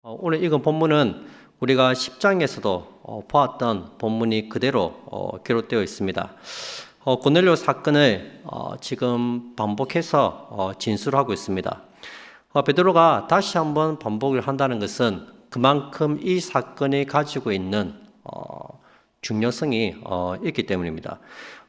오늘 읽은 본문은 우리가 10장에서도 보았던 본문이 그대로 기록되어 있습니다. 고넬료 사건을 지금 반복해서 진술하고 있습니다. 베드로가 다시 한번 반복을 한다는 것은 그만큼 이 사건이 가지고 있는 중요성이 있기 때문입니다.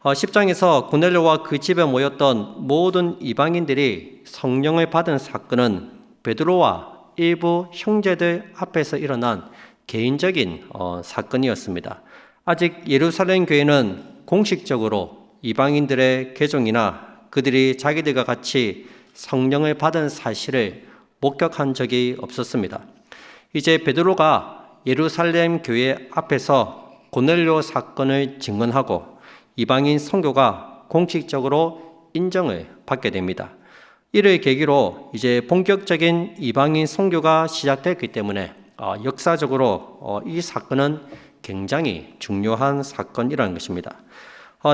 10장에서 고넬료와 그 집에 모였던 모든 이방인들이 성령을 받은 사건은 베드로와 일부 형제들 앞에서 일어난 개인적인 사건이었습니다. 아직 예루살렘 교회는 공식적으로 이방인들의 개종이나 그들이 자기들과 같이 성령을 받은 사실을 목격한 적이 없었습니다. 이제 베드로가 예루살렘 교회 앞에서 고넬료 사건을 증언하고 이방인 선교가 공식적으로 인정을 받게 됩니다. 이를 계기로 이제 본격적인 이방인 선교가 시작됐기 때문에 역사적으로 이 사건은 굉장히 중요한 사건이라는 것입니다.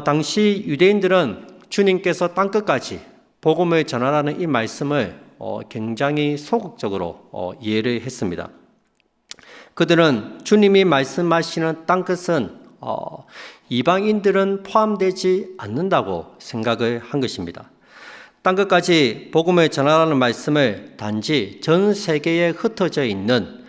당시 유대인들은 주님께서 땅끝까지 복음을 전하라는 이 말씀을 굉장히 소극적으로 이해를 했습니다. 그들은 주님이 말씀하시는 땅끝은 이방인들은 포함되지 않는다고 생각을 한 것입니다. 땅끝까지 복음을 전하라는 말씀을 단지 전 세계에 흩어져 있는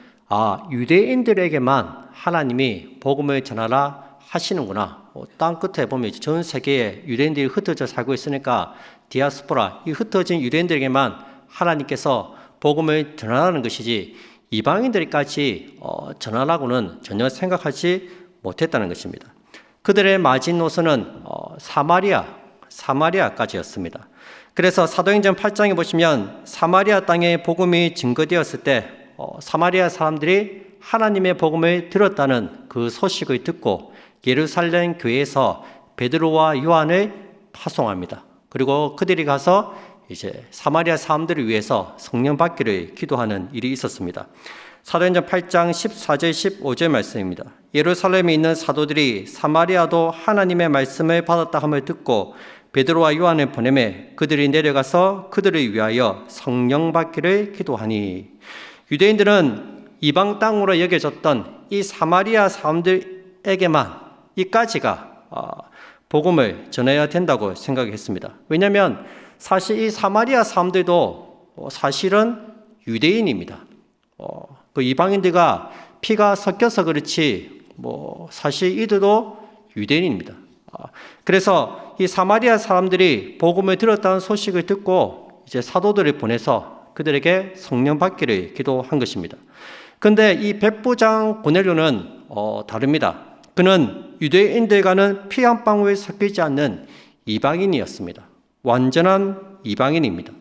유대인들에게만 하나님이 복음을 전하라 하시는구나. 땅끝에 보면 전 세계에 유대인들이 흩어져 살고 있으니까 디아스포라, 이 흩어진 유대인들에게만 하나님께서 복음을 전하라는 것이지 이방인들까지 전하라고는 전혀 생각하지 못했다는 것입니다. 그들의 마지노선은 사마리아까지였습니다. 그래서 사도행전 8장에 보시면 사마리아 땅에 복음이 증거되었을 때 사마리아 사람들이 하나님의 복음을 들었다는 그 소식을 듣고 예루살렘 교회에서 베드로와 요한을 파송합니다. 그리고 그들이 가서 이제 사마리아 사람들을 위해서 성령 받기를 기도하는 일이 있었습니다. 사도행전 8장 14절 15절 말씀입니다. 예루살렘에 있는 사도들이 사마리아도 하나님의 말씀을 받았다 함을 듣고 베드로와 요한을 보내매 그들이 내려가서 그들을 위하여 성령 받기를 기도하니, 유대인들은 이방 땅으로 여겨졌던 이 사마리아 사람들에게만 이까지가 복음을 전해야 된다고 생각했습니다. 왜냐하면 사실 이 사마리아 사람들도 사실은 유대인입니다. 그 이방인들과 피가 섞여서 그렇지 사실 이들도 유대인입니다. 그래서 이 사마리아 사람들이 복음을 들었다는 소식을 듣고 이제 사도들을 보내서 그들에게 성령 받기를 기도한 것입니다. 그런데 이 백부장 고넬료는 다릅니다. 그는 유대인들과는 피 한 방울 섞이지 않는 이방인이었습니다. 완전한 이방인입니다.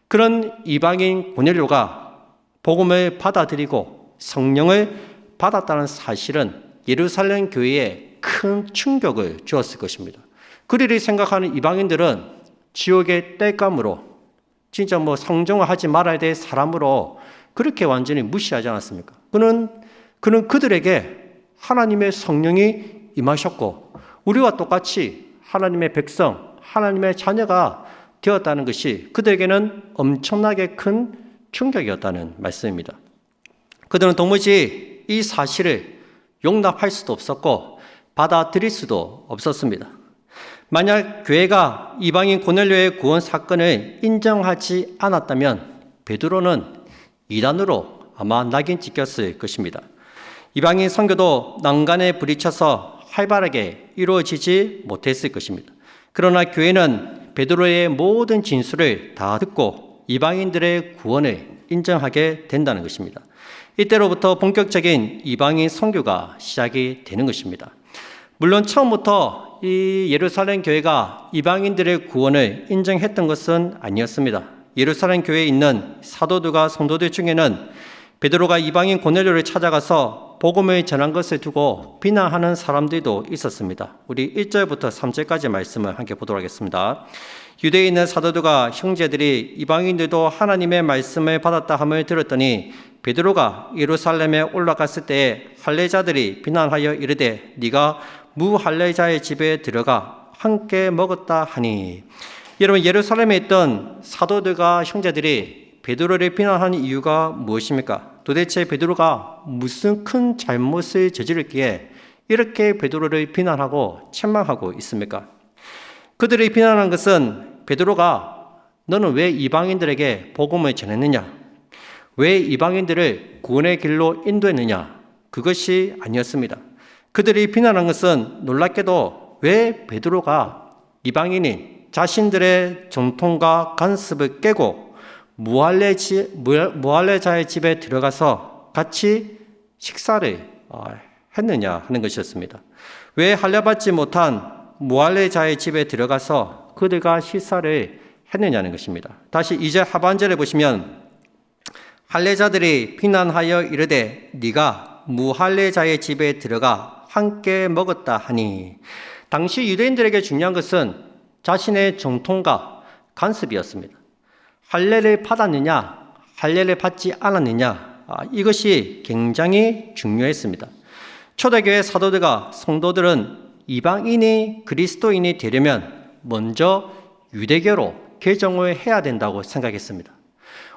그런 이방인 고넬료가 복음을 받아들이고 성령을 받았다는 사실은 예루살렘 교회에 큰 충격을 주었을 것입니다. 그들이 생각하는 이방인들은 지옥의 땔감으로 진짜 성정을 하지 말아야 될 사람으로 그렇게 완전히 무시하지 않았습니까? 그는 그들에게 하나님의 성령이 임하셨고 우리와 똑같이 하나님의 백성, 하나님의 자녀가 되었다는 것이 그들에게는 엄청나게 큰 충격이었다는 말씀입니다. 그들은 도무지 이 사실을 용납할 수도 없었고 받아들일 수도 없었습니다. 만약 교회가 이방인 고넬료의 구원 사건을 인정하지 않았다면 베드로는 이단으로 아마 낙인 찍혔을 것입니다. 이방인 선교도 난간에 부딪혀서 활발하게 이루어지지 못했을 것입니다. 그러나 교회는 베드로의 모든 진술을 다 듣고 이방인들의 구원을 인정하게 된다는 것입니다. 이때로부터 본격적인 이방인 선교가 시작이 되는 것입니다. 물론 처음부터 이 예루살렘 교회가 이방인들의 구원을 인정했던 것은 아니었습니다. 예루살렘 교회에 있는 사도들과 성도들 중에는 베드로가 이방인 고넬료를 찾아가서 복음을 전한 것을 두고 비난하는 사람들도 있었습니다. 우리 1절부터 3절까지 말씀을 함께 보도록 하겠습니다. 유대에 있는 사도들과 형제들이 이방인들도 하나님의 말씀을 받았다 함을 들었더니 베드로가 예루살렘에 올라갔을 때에 할례자들이 비난하여 이르되 네가 무할례자의 집에 들어가 함께 먹었다 하니. 여러분, 예루살렘에 있던 사도들과 형제들이 베드로를 비난하는 이유가 무엇입니까? 도대체 베드로가 무슨 큰 잘못을 저질렀기에 이렇게 베드로를 비난하고 책망하고 있습니까? 그들이 비난한 것은 베드로가 너는 왜 이방인들에게 복음을 전했느냐? 왜 이방인들을 구원의 길로 인도했느냐? 그것이 아니었습니다. 그들이 비난한 것은 놀랍게도 왜 베드로가 이방인인 자신들의 정통과 관습을 깨고 무할레자의 집에 들어가서 같이 식사를 했느냐 하는 것이었습니다. 왜 할례받지 못한 무할레자의 집에 들어가서 그들과 식사를 했느냐는 것입니다. 다시 2절 하반절에 보시면 할례자들이 비난하여 이르되 네가 무할례자의 집에 들어가 함께 먹었다 하니, 당시 유대인들에게 중요한 것은 자신의 정통과 관습이었습니다. 할례를 받았느냐, 할례를 받지 않았느냐, 이것이 굉장히 중요했습니다. 초대교회 사도들과 성도들은 이방인이 그리스도인이 되려면 먼저 유대교로 개종을 해야 된다고 생각했습니다.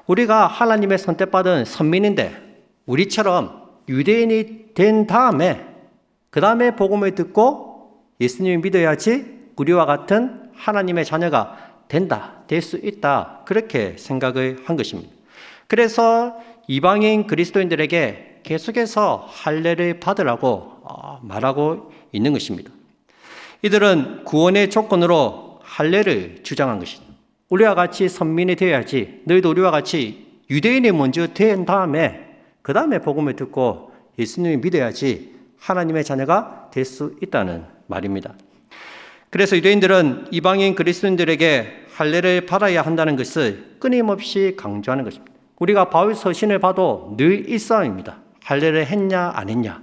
우리가 하나님의 선택받은 선민인데 우리처럼 유대인이 된 다음에 그 다음에 복음을 듣고 예수님을 믿어야지 우리와 같은 하나님의 자녀가 될 수 있다, 그렇게 생각을 한 것입니다. 그래서 이방인 그리스도인들에게 계속해서 할례를 받으라고 말하고 있는 것입니다. 이들은 구원의 조건으로 할례를 주장한 것이다. 우리와 같이 선민이 되어야지, 너희도 우리와 같이 유대인이 먼저 된 다음에 그 다음에 복음을 듣고 예수님을 믿어야지 하나님의 자녀가 될 수 있다는 말입니다. 그래서 유대인들은 이방인 그리스도인들에게 할례를 받아야 한다는 것을 끊임없이 강조하는 것입니다. 우리가 바울 서신을 봐도 늘 이 싸움입니다. 할례를 했냐 안 했냐,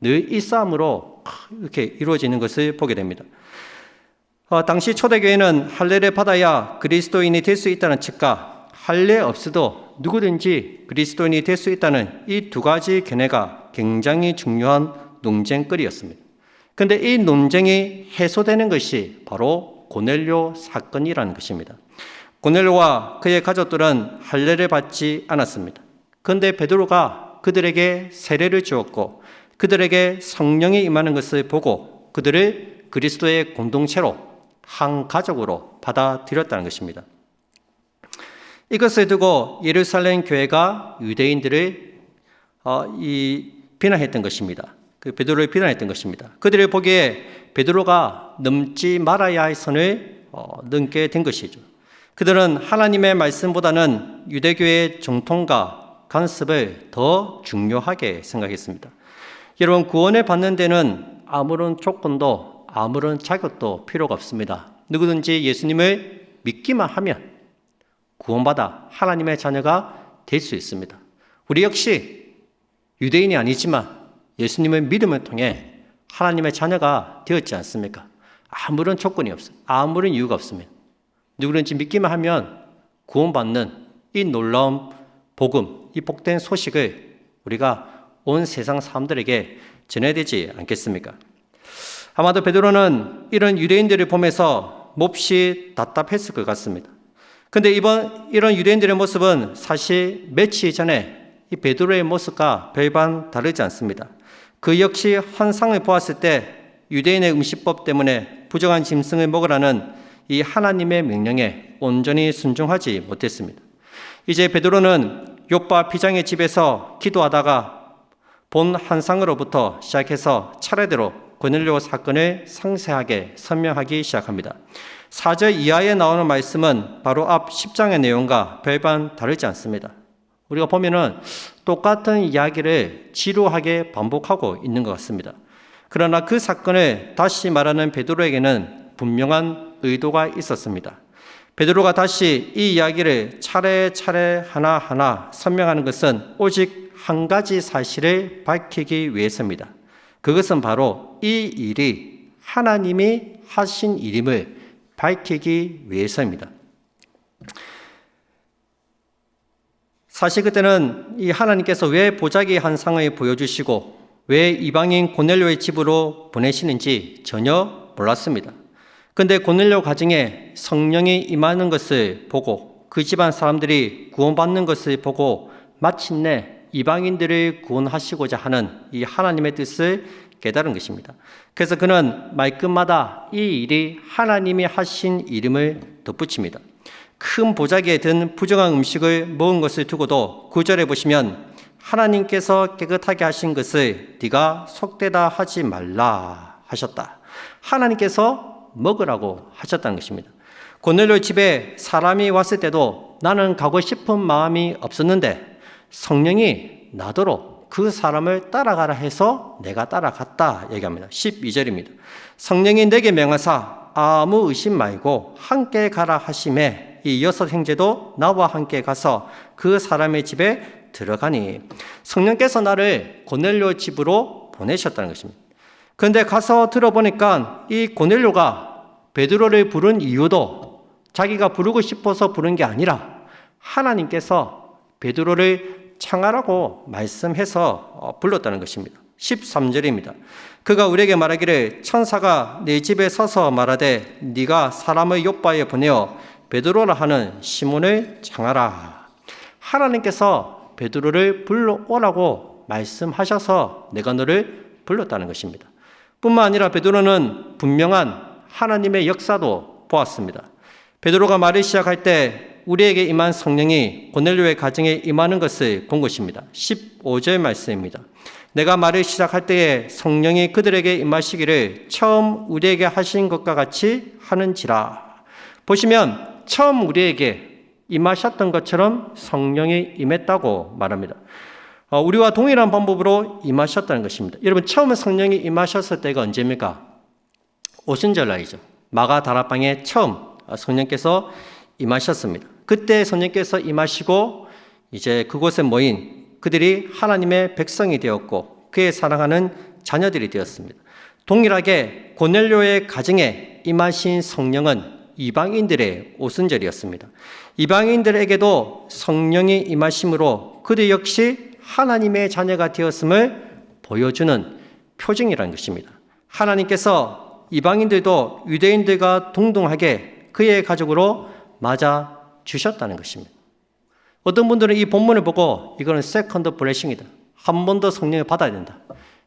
늘 이 싸움으로 이렇게 이루어지는 것을 보게 됩니다. 당시 초대교회는 할례를 받아야 그리스도인이 될 수 있다는 측과 할례 없어도 누구든지 그리스도인이 될 수 있다는 이 두 가지 견해가 굉장히 중요한 논쟁거리였습니다. 그런데 이 논쟁이 해소되는 것이 바로 고넬료 사건이라는 것입니다. 고넬료와 그의 가족들은 할례를 받지 않았습니다. 그런데 베드로가 그들에게 세례를 주었고 그들에게 성령이 임하는 것을 보고 그들을 그리스도의 공동체로, 한 가족으로 받아들였다는 것입니다. 이것을 두고 예루살렘 교회가 유대인들을 비난했던 것입니다. 베드로를 비난했던 것입니다. 그들을 보기에 베드로가 넘지 말아야 할 선을 넘게 된 것이죠. 그들은 하나님의 말씀보다는 유대교의 정통과 관습을 더 중요하게 생각했습니다. 여러분, 구원을 받는 데는 아무런 조건도 아무런 자격도 필요가 없습니다. 누구든지 예수님을 믿기만 하면 구원받아 하나님의 자녀가 될 수 있습니다. 우리 역시 유대인이 아니지만 예수님의 믿음을 통해 하나님의 자녀가 되었지 않습니까? 아무런 조건이 없어요. 아무런 이유가 없습니다. 누구든지 믿기만 하면 구원받는 이 놀라운 복음, 이 복된 소식을 우리가 온 세상 사람들에게 전해야 되지 않겠습니까? 아마도 베드로는 이런 유대인들을 보면서 몹시 답답했을 것 같습니다. 그런데 이런 유대인들의 모습은 사실 며칠 전에 이 베드로의 모습과 별반 다르지 않습니다. 그 역시 환상을 보았을 때 유대인의 음식법 때문에 부정한 짐승을 먹으라는 이 하나님의 명령에 온전히 순종하지 못했습니다. 이제 베드로는 욥바 비장의 집에서 기도하다가 본 환상으로부터 시작해서 차례대로 고넬료 사건을 상세하게 설명하기 시작합니다. 4절 이하에 나오는 말씀은 바로 앞 10장의 내용과 별반 다르지 않습니다. 우리가 보면은 똑같은 이야기를 지루하게 반복하고 있는 것 같습니다. 그러나 그 사건을 다시 말하는 베드로에게는 분명한 의도가 있었습니다. 베드로가 다시 이 이야기를 차례차례 하나하나 설명하는 것은 오직 한 가지 사실을 밝히기 위해서입니다. 그것은 바로 이 일이 하나님이 하신 일임을 밝히기 위해서입니다. 사실 그때는 이 하나님께서 왜 보자기 환상을 보여주시고 왜 이방인 고넬료의 집으로 보내시는지 전혀 몰랐습니다. 그런데 고넬료 가정에 성령이 임하는 것을 보고 그 집안 사람들이 구원받는 것을 보고 마침내 이방인들을 구원하시고자 하는 이 하나님의 뜻을 깨달은 것입니다. 그래서 그는 말끝마다 이 일이 하나님이 하신 이름을 덧붙입니다. 큰 보자기에 든 부정한 음식을 먹은 것을 두고도 9절에 보시면 하나님께서 깨끗하게 하신 것을 네가 속되다 하지 말라 하셨다. 하나님께서 먹으라고 하셨다는 것입니다. 고넬료 집에 사람이 왔을 때도 나는 가고 싶은 마음이 없었는데 성령이 나더러 그 사람을 따라가라 해서 내가 따라갔다 얘기합니다. 12절입니다. 성령이 내게 명하사 아무 의심 말고 함께 가라 하심에 이 6 형제도 나와 함께 가서 그 사람의 집에 들어가니 성령께서 나를 고넬료 집으로 보내셨다는 것입니다. 그런데 가서 들어보니까 이 고넬료가 베드로를 부른 이유도 자기가 부르고 싶어서 부른 게 아니라 하나님께서 베드로를 청하라고 말씀해서 불렀다는 것입니다. 13절입니다. 그가 우리에게 말하기를 천사가 내 집에 서서 말하되 네가 사람을 요바에 보내어 베드로라 하는 시몬을 청하라. 하나님께서 베드로를 불러오라고 말씀하셔서 내가 너를 불렀다는 것입니다. 뿐만 아니라 베드로는 분명한 하나님의 역사도 보았습니다. 베드로가 말을 시작할 때 우리에게 임한 성령이 고넬료의 가정에 임하는 것을 본 것입니다. 15절 말씀입니다. 내가 말을 시작할 때에 성령이 그들에게 임하시기를 처음 우리에게 하신 것과 같이 하는지라. 보시면 처음 우리에게 임하셨던 것처럼 성령이 임했다고 말합니다. 우리와 동일한 방법으로 임하셨다는 것입니다. 여러분, 처음 성령이 임하셨을 때가 언제입니까? 오순절날이죠. 마가 다락방에 처음 성령께서 임하셨습니다. 그때 성령께서 임하시고 이제 그곳에 모인 그들이 하나님의 백성이 되었고 그의 사랑하는 자녀들이 되었습니다. 동일하게 고넬료의 가정에 임하신 성령은 이방인들의 오순절이었습니다. 이방인들에게도 성령이 임하심으로 그들 역시 하나님의 자녀가 되었음을 보여주는 표징이라는 것입니다. 하나님께서 이방인들도 유대인들과 동등하게 그의 가족으로 맞아 주셨다는 것입니다. 어떤 분들은 이 본문을 보고 이거는 세컨드 블레싱이다. 한 번 더 성령을 받아야 된다.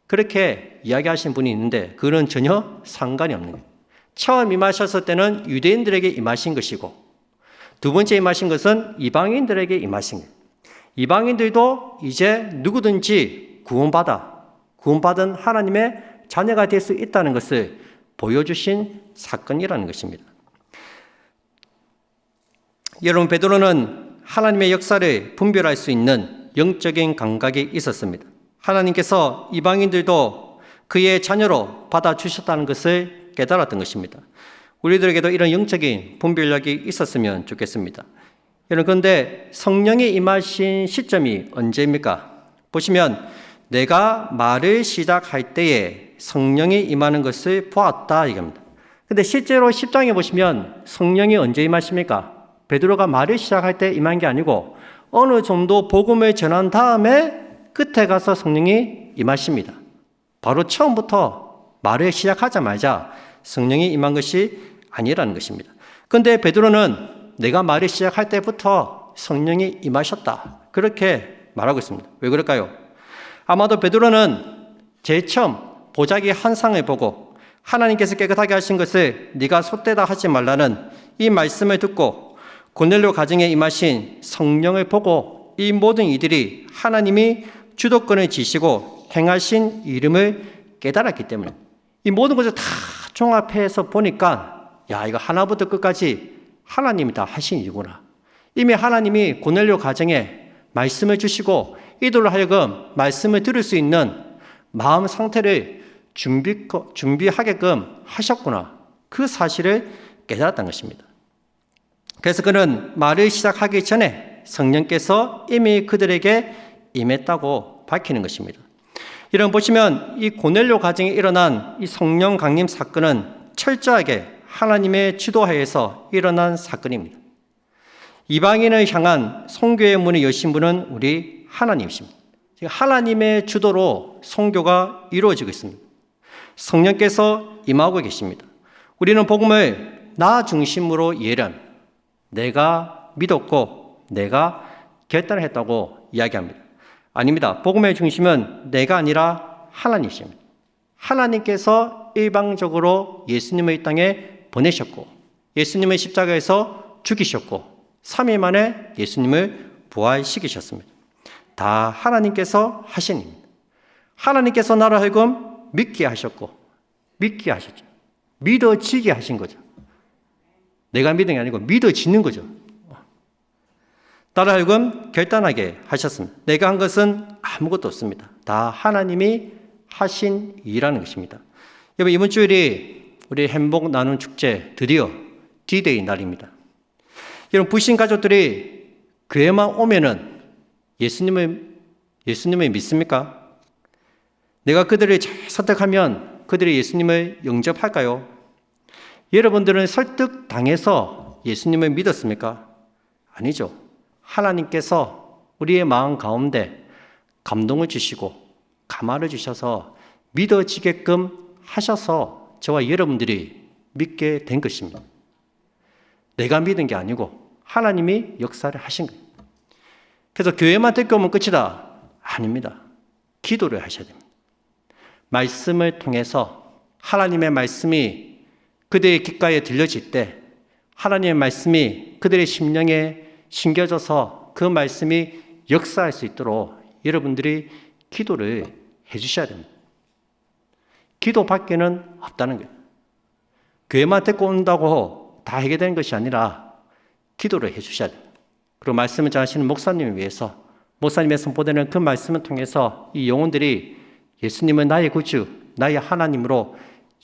그렇게 이야기하시는 분이 있는데 그는 전혀 상관이 없는 거예요. 처음 임하셨을 때는 유대인들에게 임하신 것이고 두 번째 임하신 것은 이방인들에게 임하신 거예요. 이방인들도 이제 누구든지 구원받은 하나님의 자녀가 될 수 있다는 것을 보여주신 사건이라는 것입니다. 여러분, 베드로는 하나님의 역사를 분별할 수 있는 영적인 감각이 있었습니다. 하나님께서 이방인들도 그의 자녀로 받아주셨다는 것을 깨달았던 것입니다. 우리들에게도 이런 영적인 분별력이 있었으면 좋겠습니다. 여러분, 그런데 성령이 임하신 시점이 언제입니까? 보시면 내가 말을 시작할 때에 성령이 임하는 것을 보았다 이겁니다. 그런데 실제로 10장에 보시면 성령이 언제 임하십니까? 베드로가 말을 시작할 때 임한 게 아니고 어느 정도 복음을 전한 다음에 끝에 가서 성령이 임하십니다. 바로 처음부터 말을 시작하자마자 성령이 임한 것이 아니라는 것입니다. 그런데 베드로는 내가 말을 시작할 때부터 성령이 임하셨다. 그렇게 말하고 있습니다. 왜 그럴까요? 아마도 베드로는 제일 처음 보자기 한 상을 보고 하나님께서 깨끗하게 하신 것을 네가 속되다 하지 말라는 이 말씀을 듣고 고넬료 가정에 임하신 성령을 보고 이 모든 이들이 하나님이 주도권을 지시고 행하신 이름을 깨달았기 때문에 이 모든 것을 다 종합해서 보니까 야, 이거 하나부터 끝까지 하나님이 다 하신 일이구나. 이미 하나님이 고넬료 가정에 말씀을 주시고 이들로 하여금 말씀을 들을 수 있는 마음 상태를 준비하게끔 하셨구나. 그 사실을 깨달았던 것입니다. 그래서 그는 말을 시작하기 전에 성령께서 이미 그들에게 임했다고 밝히는 것입니다. 이런 보시면 이 고넬료 가정에 일어난 이 성령 강림 사건은 철저하게 하나님의 주도하에서 일어난 사건입니다. 이방인을 향한 선교의 문을 여신 분은 우리 하나님이십니다. 하나님의 주도로 선교가 이루어지고 있습니다. 성령께서 임하고 계십니다. 우리는 복음을 나 중심으로 이해합니다. 내가 믿었고 내가 결단했다고 이야기합니다. 아닙니다. 복음의 중심은 내가 아니라 하나님이십니다. 하나님께서 일방적으로 예수님을 이 땅에 보내셨고 예수님을 십자가에서 죽이셨고 3일 만에 예수님을 부활시키셨습니다. 다 하나님께서 하신 일입니다. 하나님께서 나를 하여금 믿게 하셨고 믿게 하셨죠. 믿어지게 하신 거죠. 내가 믿은 게 아니고 믿어지는 거죠. 나를 하여금 결단하게 하셨습니다. 내가 한 것은 아무것도 없습니다. 다 하나님이 하신 일이라는 것입니다. 여러분, 이번 주일이 우리 행복 나눔 축제 드디어 D-Day 날입니다. 여러분, 부신 가족들이 교회만 오면은 예수님을 믿습니까? 내가 그들을 잘 설득하면 그들이 예수님을 영접할까요? 여러분들은 설득당해서 예수님을 믿었습니까? 아니죠. 하나님께서 우리의 마음 가운데 감동을 주시고 감화를 주셔서 믿어지게끔 하셔서 저와 여러분들이 믿게 된 것입니다. 내가 믿은 게 아니고 하나님이 역사를 하신 거예요. 그래서 교회만 듣고 오면 끝이다. 아닙니다. 기도를 하셔야 됩니다. 말씀을 통해서 하나님의 말씀이 그들의 귓가에 들려질 때 하나님의 말씀이 그들의 심령에 심겨져서 그 말씀이 역사할 수 있도록 여러분들이 기도를 해주셔야 됩니다. 기도밖에는 없다는 거예요. 교회만 듣고 온다고 다 해결되는 것이 아니라 기도를 해주셔야 됩니다. 그리고 말씀을 전하시는 목사님을 위해서 목사님의 선포되는 그 말씀을 통해서 이 영혼들이 예수님은 나의 구주, 나의 하나님으로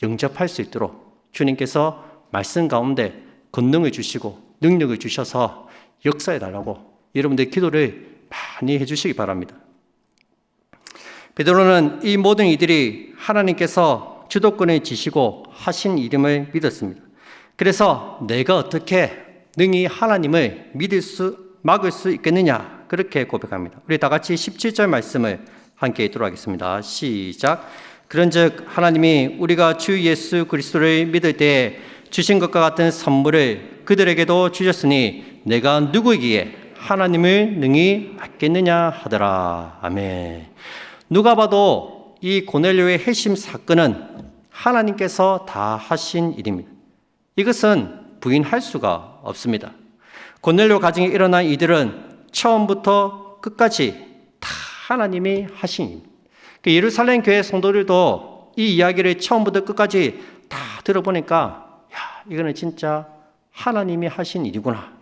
영접할 수 있도록 주님께서 말씀 가운데 권능을 주시고 능력을 주셔서 역사해 달라고 여러분들 기도를 많이 해주시기 바랍니다. 베드로는 이 모든 이들이 하나님께서 주도권을 지시고 하신 이름을 믿었습니다. 그래서 내가 어떻게 능히 하나님을 막을 수 있겠느냐 그렇게 고백합니다. 우리 다 같이 17절 말씀을 함께 읽도록 하겠습니다. 시작. 그런즉 하나님이 우리가 주 예수 그리스도를 믿을 때에 주신 것과 같은 선물을 그들에게도 주셨으니 내가 누구이기에 하나님을 능히 막겠느냐 하더라. 아멘. 누가 봐도 이 고넬료의 회심 사건은 하나님께서 다 하신 일입니다. 이것은 부인할 수가 없습니다. 고넬료 가정에 일어난 이들은 처음부터 끝까지 다 하나님이 하신 일입니다. 예루살렘 교회 성도들도 이 이야기를 처음부터 끝까지 다 들어보니까 이거는 진짜 하나님이 하신 일이구나.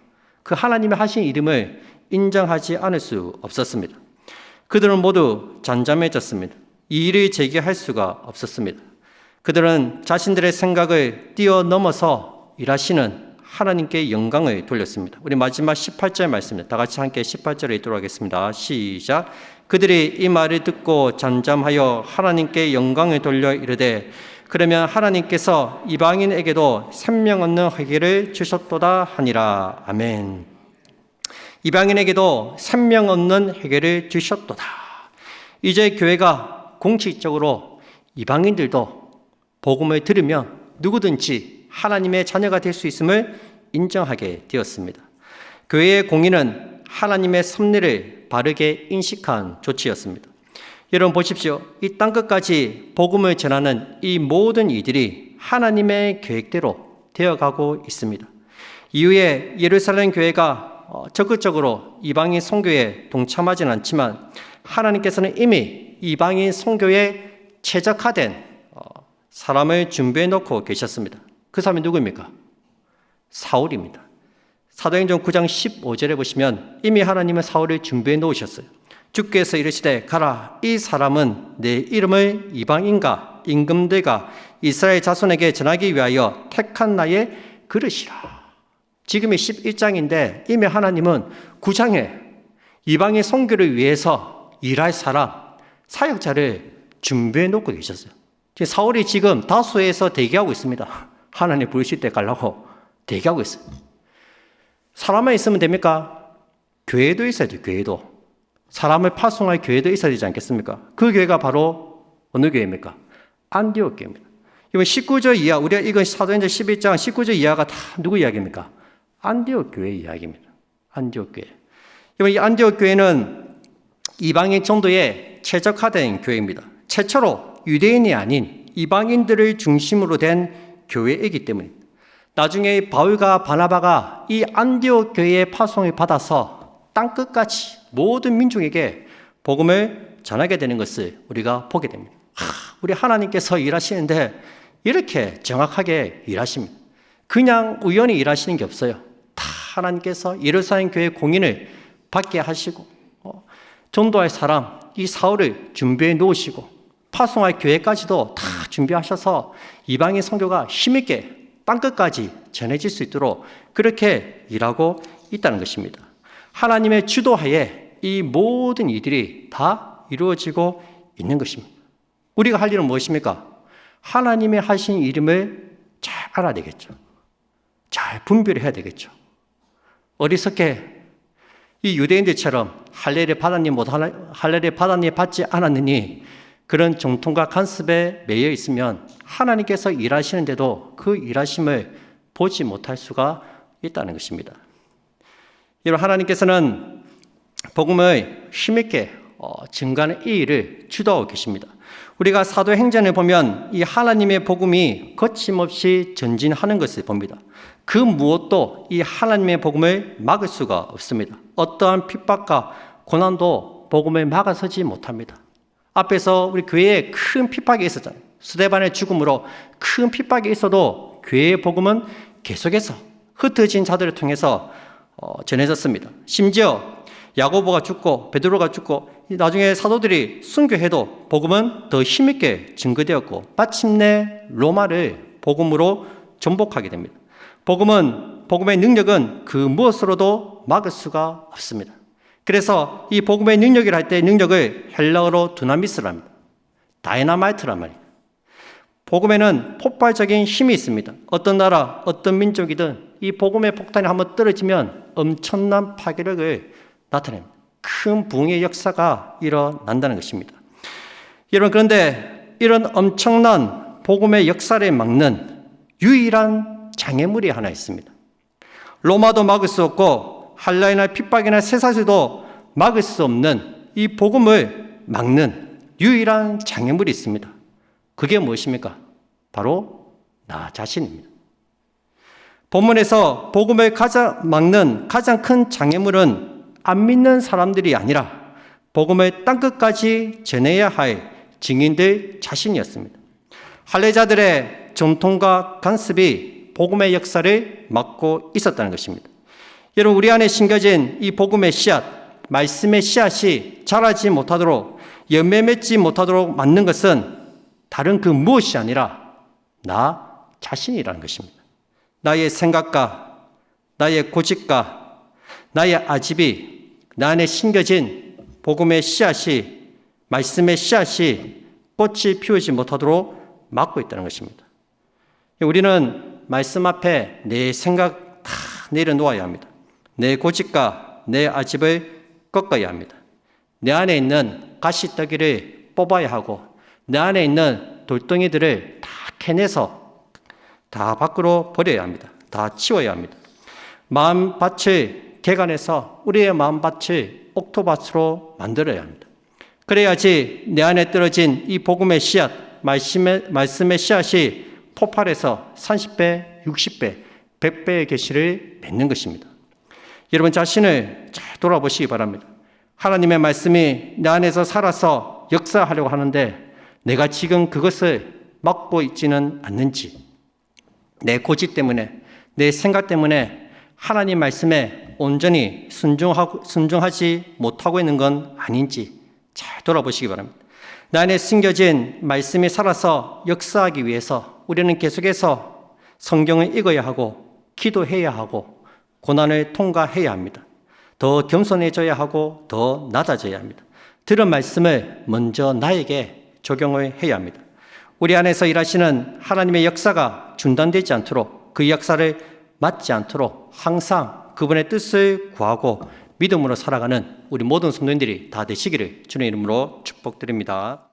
그 하나님이 하신 이름을 인정하지 않을 수 없었습니다. 그들은 모두 잠잠해졌습니다. 이 일을 제기할 수가 없었습니다. 그들은 자신들의 생각을 뛰어넘어서 일하시는 하나님께 영광을 돌렸습니다. 우리 마지막 18절 말씀입니다. 다 같이 함께 18절을 읽도록 하겠습니다. 시작. 그들이 이 말을 듣고 잠잠하여 하나님께 영광을 돌려 이르되 그러면 하나님께서 이방인에게도 생명 얻는 회개를 주셨도다 하니라. 아멘. 이방인에게도 생명 얻는 회개를 주셨도다. 이제 교회가 공식적으로 이방인들도 복음을 들으면 누구든지 하나님의 자녀가 될 수 있음을 인정하게 되었습니다. 교회의 공의는 하나님의 섭리를 바르게 인식한 조치였습니다. 여러분 보십시오. 이 땅끝까지 복음을 전하는 이 모든 이들이 하나님의 계획대로 되어가고 있습니다. 이후에 예루살렘 교회가 적극적으로 이방인 선교에 동참하지는 않지만 하나님께서는 이미 이방인 선교에 최적화된 사람을 준비해 놓고 계셨습니다. 그 사람이 누구입니까? 사울입니다. 사도행전 9장 15절에 보시면 이미 하나님은 사울을 준비해 놓으셨어요. 주께서 이르시되 가라, 이 사람은 내 이름을 이방인과 임금들과 이스라엘 자손에게 전하기 위하여 택한 나의 그릇이라. 지금이 11장인데 이미 하나님은 9장에 이방인 선교를 위해서 일할 사람, 사역자를 준비해 놓고 계셨어요. 사울이 지금 다소에서 대기하고 있습니다. 하나님 부르실 때 가려고 대기하고 있어요. 사람만 있으면 됩니까? 교회도 있어야 돼요. 교회도. 사람을 파송할 교회도 있어야 되지 않겠습니까? 그 교회가 바로 어느 교회입니까? 안디옥 교회입니다. 이번 19절 이하, 우리가 이건 사도행전 11장 19절 이하가 다 누구 이야기입니까? 안디옥 교회 이야기입니다. 안디옥 교회. 이 안디옥 교회는 이방인 전도에 최적화된 교회입니다. 최초로 유대인이 아닌 이방인들을 중심으로 된 교회이기 때문입니다. 나중에 바울과 바나바가 이 안디옥 교회의 파송을 받아서 땅끝까지 모든 민족에게 복음을 전하게 되는 것을 우리가 보게 됩니다. 우리 하나님께서 일하시는데 이렇게 정확하게 일하십니다. 그냥 우연히 일하시는 게 없어요. 다 하나님께서 예루살렘 교회 공인을 받게 하시고 전도할 사람 이 사울을 준비해 놓으시고 파송할 교회까지도 다 준비하셔서 이방인 선교가 힘있게 땅끝까지 전해질 수 있도록 그렇게 일하고 있다는 것입니다. 하나님의 주도하에 이 모든 일들이 다 이루어지고 있는 것입니다. 우리가 할 일은 무엇입니까? 하나님의 하신 이름을 잘 알아야 되겠죠. 잘 분별해야 을 되겠죠. 어리석게 이 유대인들처럼 할례를 받았니 못 할례를 받았니 받지 않았느니 그런 정통과 간섭에 매여 있으면 하나님께서 일하시는데도 그 일하심을 보지 못할 수가 있다는 것입니다. 여러분, 하나님께서는 복음을 힘있게 증거하는 이 일을 주도하고 계십니다. 우리가 사도행전을 보면 이 하나님의 복음이 거침없이 전진하는 것을 봅니다. 그 무엇도 이 하나님의 복음을 막을 수가 없습니다. 어떠한 핍박과 고난도 복음을 막아서지 못합니다. 앞에서 우리 교회에 큰 핍박이 있었잖아요. 스데반의 죽음으로 큰 핍박이 있어도 교회의 복음은 계속해서 흩어진 자들을 통해서 전해졌습니다. 심지어 야고보가 죽고 베드로가 죽고 나중에 사도들이 순교해도 복음은 더 힘있게 증거되었고 마침내 로마를 복음으로 전복하게 됩니다. 복음의 능력은 그 무엇으로도 막을 수가 없습니다. 그래서 이 복음의 능력이라 할 때 능력을 헬라어로 두나미스라 합니다. 다이나마이트란 말이에요. 복음에는 폭발적인 힘이 있습니다. 어떤 나라, 어떤 민족이든 이 복음의 폭탄이 한번 떨어지면 엄청난 파괴력을 나타냅니다. 큰 부흥의 역사가 일어난다는 것입니다. 여러분, 그런데 이런 엄청난 복음의 역사를 막는 유일한 장애물이 하나 있습니다. 로마도 막을 수 없고 한라이나 핍박이나 쇠사슬도 막을 수 없는 이 복음을 막는 유일한 장애물이 있습니다. 그게 무엇입니까? 바로 나 자신입니다. 본문에서 복음을 막는 가장 큰 장애물은 안 믿는 사람들이 아니라 복음을 땅끝까지 전해야 할 증인들 자신이었습니다. 할례자들의 전통과 간섭이 복음의 역사를 막고 있었다는 것입니다. 여러분, 우리 안에 심겨진 이 복음의 씨앗, 말씀의 씨앗이 자라지 못하도록 열매 맺지 못하도록 막는 것은 다른 그 무엇이 아니라 나 자신이라는 것입니다. 나의 생각과 나의 고집과 나의 아집이 나 안에 심겨진 복음의 씨앗이, 말씀의 씨앗이 꽃이 피우지 못하도록 막고 있다는 것입니다. 우리는 말씀 앞에 내 생각 다 내려놓아야 합니다. 내 고집과 내 아집을 꺾어야 합니다. 내 안에 있는 가시떡이를 뽑아야 하고 내 안에 있는 돌덩이들을 다 캐내서 다 밖으로 버려야 합니다. 다 치워야 합니다. 마음밭을 개간해서 우리의 마음밭을 옥토밭으로 만들어야 합니다. 그래야지 내 안에 떨어진 이 복음의 씨앗, 말씀의 씨앗이 폭발해서 30배, 60배, 100배의 계시를 맺는 것입니다. 여러분 자신을 잘 돌아보시기 바랍니다. 하나님의 말씀이 내 안에서 살아서 역사하려고 하는데 내가 지금 그것을 막고 있지는 않는지, 내 고집 때문에, 내 생각 때문에 하나님 말씀에 온전히 순종하지 못하고 있는 건 아닌지 잘 돌아보시기 바랍니다. 내 안에 숨겨진 말씀이 살아서 역사하기 위해서 우리는 계속해서 성경을 읽어야 하고 기도해야 하고 고난을 통과해야 합니다. 더 겸손해져야 하고 더 낮아져야 합니다. 들은 말씀을 먼저 나에게 적용을 해야 합니다. 우리 안에서 일하시는 하나님의 역사가 중단되지 않도록 그 역사를 막지 않도록 항상 그분의 뜻을 구하고 믿음으로 살아가는 우리 모든 성도님들이 다 되시기를 주님의 이름으로 축복드립니다.